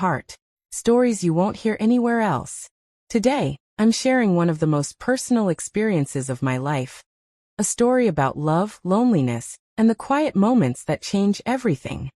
heart. Stories you won't hear anywhere else. Today, I'm sharing one of the most personal experiences of my life. A story about love, loneliness, and the quiet moments that change everything.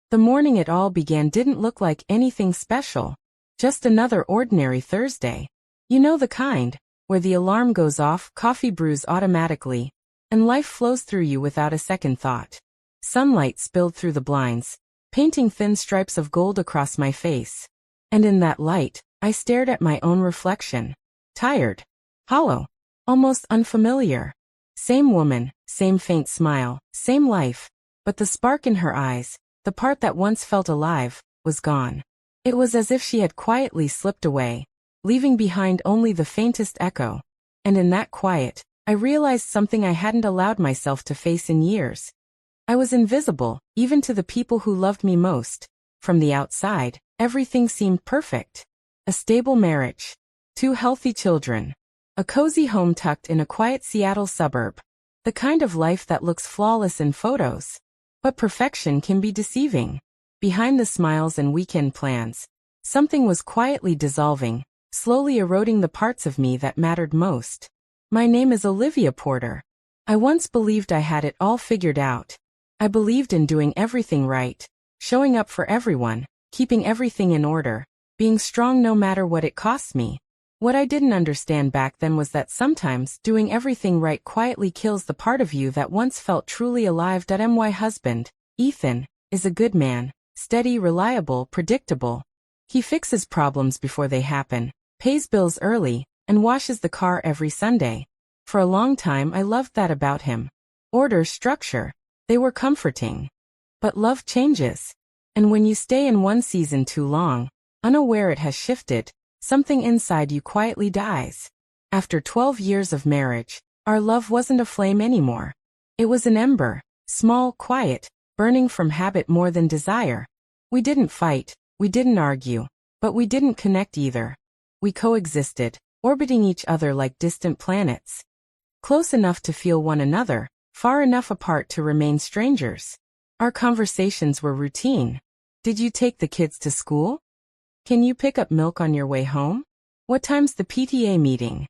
The morning it all began didn't look like anything special. Just another ordinary Thursday. You know the kind, where the alarm goes off, coffee brews automatically, and life flows through you without a second thought. Sunlight spilled through the blinds, painting thin stripes of gold across my face. And in that light, I stared at my own reflection. Tired. Hollow. Almost unfamiliar. Same woman, same faint smile, same life, but the spark in her eyes, the part that once felt alive, was gone. It was as if she had quietly slipped away, leaving behind only the faintest echo. And in that quiet, I realized something I hadn't allowed myself to face in years. I was invisible, even to the people who loved me most. From the outside, everything seemed perfect. A stable marriage. 2 healthy children. A cozy home tucked in a quiet Seattle suburb. The kind of life that looks flawless in photos. But perfection can be deceiving. Behind the smiles and weekend plans, something was quietly dissolving, slowly eroding the parts of me that mattered most. My name is Olivia Porter. I once believed I had it all figured out. I believed in doing everything right, showing up for everyone, keeping everything in order, being strong no matter what it cost me. What I didn't understand back then was that sometimes doing everything right quietly kills the part of you that once felt truly alive. My husband, Ethan, is a good man, steady, reliable, predictable. He fixes problems before they happen, pays bills early, and washes the car every Sunday. For a long time I loved that about him. Order, structure. They were comforting. But love changes. And when you stay in one season too long, unaware it has shifted, something inside you quietly dies. After 12 years of marriage, our love wasn't a flame anymore. It was an ember, small, quiet, burning from habit more than desire. We didn't fight, we didn't argue, but we didn't connect either. We coexisted, orbiting each other like distant planets. Close enough to feel one another, far enough apart to remain strangers. Our conversations were routine. Did you take the kids to school? Can you pick up milk on your way home? What time's the PTA meeting?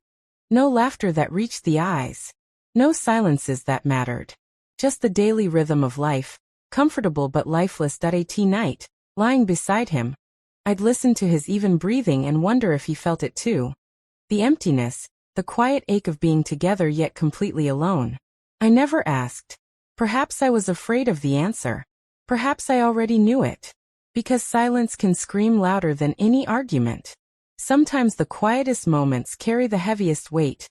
No laughter that reached the eyes. No silences that mattered. Just the daily rhythm of life, comfortable but lifeless. At night, lying beside him, I'd listen to his even breathing and wonder if he felt it too. The emptiness, the quiet ache of being together yet completely alone. I never asked. Perhaps I was afraid of the answer. Perhaps I already knew it. Because silence can scream louder than any argument. Sometimes the quietest moments carry the heaviest weight.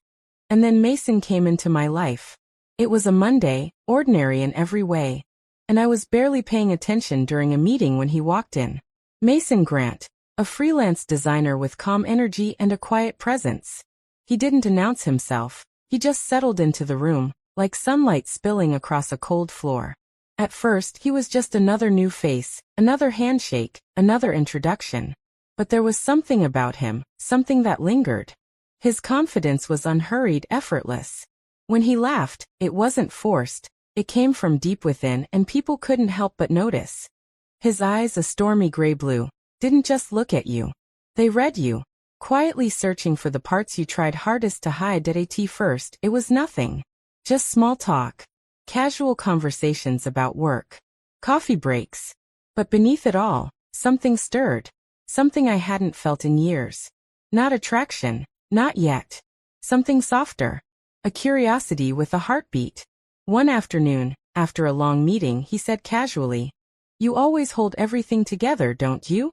And then Mason came into my life. It was a Monday, ordinary in every way. And I was barely paying attention during a meeting when he walked in. Mason Grant, a freelance designer with calm energy and a quiet presence. He didn't announce himself. He just settled into the room, like sunlight spilling across a cold floor. At first, he was just another new face, another handshake, another introduction. But there was something about him, something that lingered. His confidence was unhurried, effortless. When he laughed, it wasn't forced. It came from deep within, and people couldn't help but notice. His eyes, a stormy gray blue, didn't just look at you. They read you, quietly searching for the parts you tried hardest to hide. At first, it was nothing. Just small talk. Casual conversations about work. Coffee breaks. But beneath it all, something stirred. Something I hadn't felt in years. Not attraction, not yet. Something softer. A curiosity with a heartbeat. One afternoon, after a long meeting, he said casually, "You always hold everything together, don't you?"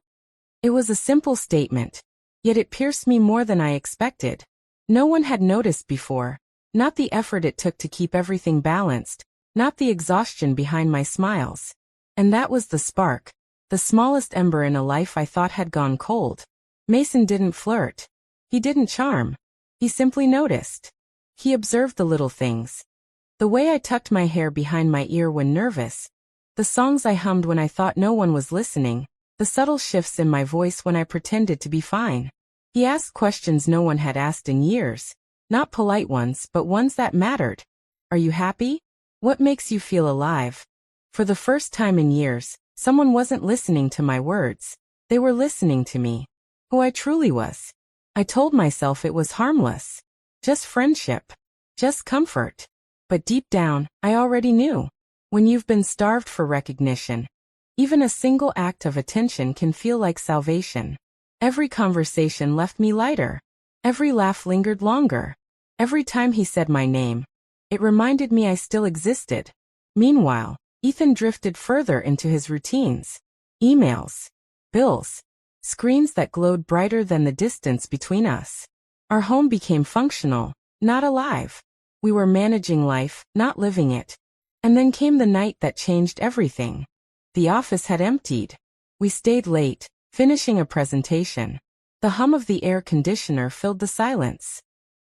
It was a simple statement. Yet it pierced me more than I expected. No one had noticed before. Not the effort it took to keep everything balanced, not the exhaustion behind my smiles. And that was the spark, the smallest ember in a life I thought had gone cold. Mason didn't flirt. He didn't charm. He simply noticed. He observed the little things. The way I tucked my hair behind my ear when nervous, the songs I hummed when I thought no one was listening, the subtle shifts in my voice when I pretended to be fine. He asked questions no one had asked in years. Not polite ones, but ones that mattered. Are you happy? What makes you feel alive? For the first time in years, someone wasn't listening to my words. They were listening to me, who I truly was. I told myself it was harmless. Just friendship. Just comfort. But deep down, I already knew. When you've been starved for recognition, even a single act of attention can feel like salvation. Every conversation left me lighter. Every laugh lingered longer. Every time he said my name, it reminded me I still existed. Meanwhile, Ethan drifted further into his routines. Emails. Bills. Screens that glowed brighter than the distance between us. Our home became functional, not alive. We were managing life, not living it. And then came the night that changed everything. The office had emptied. We stayed late, finishing a presentation. The hum of the air conditioner filled the silence.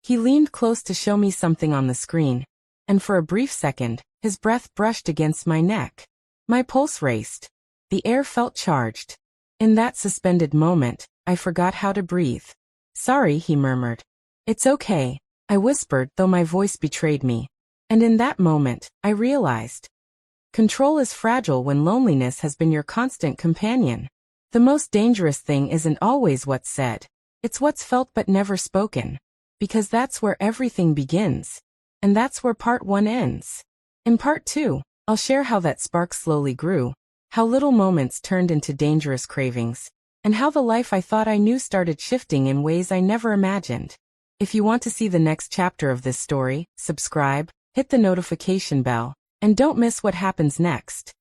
He leaned close to show me something on the screen, and for a brief second, his breath brushed against my neck. My pulse raced. The air felt charged. In that suspended moment, I forgot how to breathe. "Sorry," he murmured. "It's okay," I whispered, though my voice betrayed me. And in that moment, I realized. Control is fragile when loneliness has been your constant companion. The most dangerous thing isn't always what's said. It's what's felt but never spoken. Because that's where everything begins. And that's where part 1 ends. In part 2, I'll share how that spark slowly grew, how little moments turned into dangerous cravings, and how the life I thought I knew started shifting in ways I never imagined. If you want to see the next chapter of this story, subscribe, hit the notification bell, and don't miss what happens next.